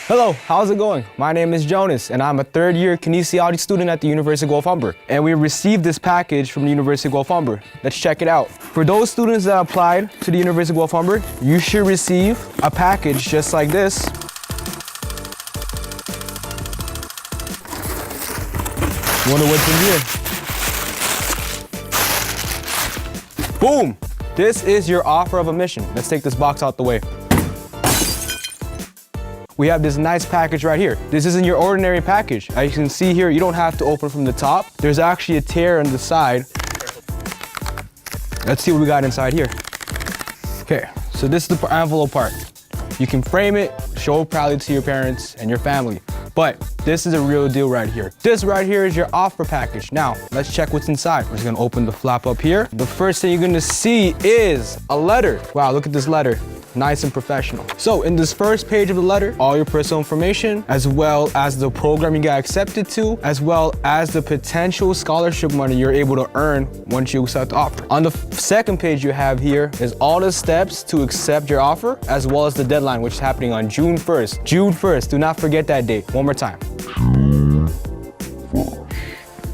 Hello, how's it going? My name is Jonas, and I'm a third-year kinesiology student at the University of Guelph-Humber. And we received this package from the University of Guelph-Humber. Let's check it out. For those students that applied to the University of Guelph-Humber, you should receive a package just like this. Wonder what's in here. Boom! This is your offer of admission. Let's take this box out the way. We have this nice package right here. This isn't your ordinary package. As you can see here, you don't have to open from the top. There's actually a tear on the side. Let's see what we got inside here. Okay, so this is the envelope part. You can frame it, show it proudly to your parents and your family. But this is a real deal right here. This right here is your offer package. Now, let's check what's inside. We're just gonna open the flap up here. The first thing you're gonna see is a letter. Wow, look at this letter. Nice and professional. So in this first page of the letter, all your personal information, as well as the program you got accepted to, as well as the potential scholarship money you're able to earn once you accept the offer. On the second page you have here is all the steps to accept your offer, as well as the deadline, which is happening on June 1st. June 1st, do not forget that date. One more time.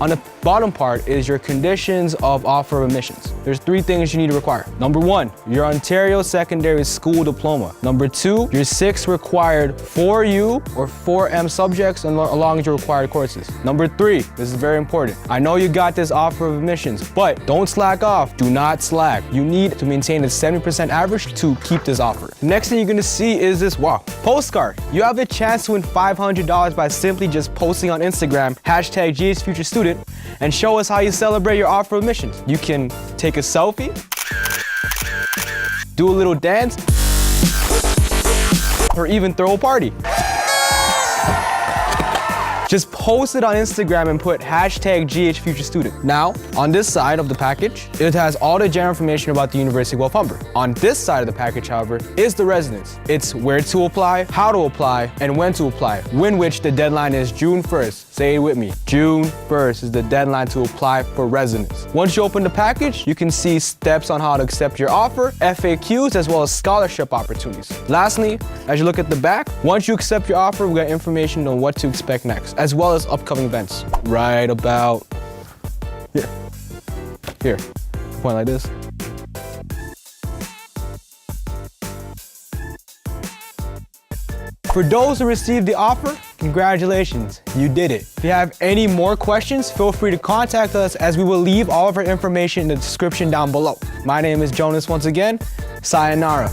On the bottom part is your conditions of offer of admissions. There's 3 things you need to require. Number 1, your Ontario Secondary School Diploma. Number 2, your 6 required 4U or 4M subjects along with your required courses. Number 3, this is very important. I know you got this offer of admissions, but don't slack off. Do not slack. You need to maintain a 70% average to keep this offer. The next thing you're gonna see is this, wow, postcard. You have the chance to win $500 by simply just posting on Instagram, #GHFutureStudent, and show us how you celebrate your offer of admissions. You can take a selfie, do a little dance, or even throw a party. Just post it on Instagram and put #GHFutureStudent. Now, on this side of the package, it has all the general information about the University of Guelph-Humber. On this side of the package, however, is the residence. It's where to apply, how to apply, and when to apply, when which the deadline is June 1st. Say it with me. June 1st is the deadline to apply for residence. Once you open the package, you can see steps on how to accept your offer, FAQs, as well as scholarship opportunities. Lastly, as you look at the back, once you accept your offer, we got information on what to expect next, as well as upcoming events. Right about here. Here. Point like this. For those who received the offer, congratulations, you did it. If you have any more questions, feel free to contact us, as we will leave all of our information in the description down below. My name is Jonas once again. Sayonara.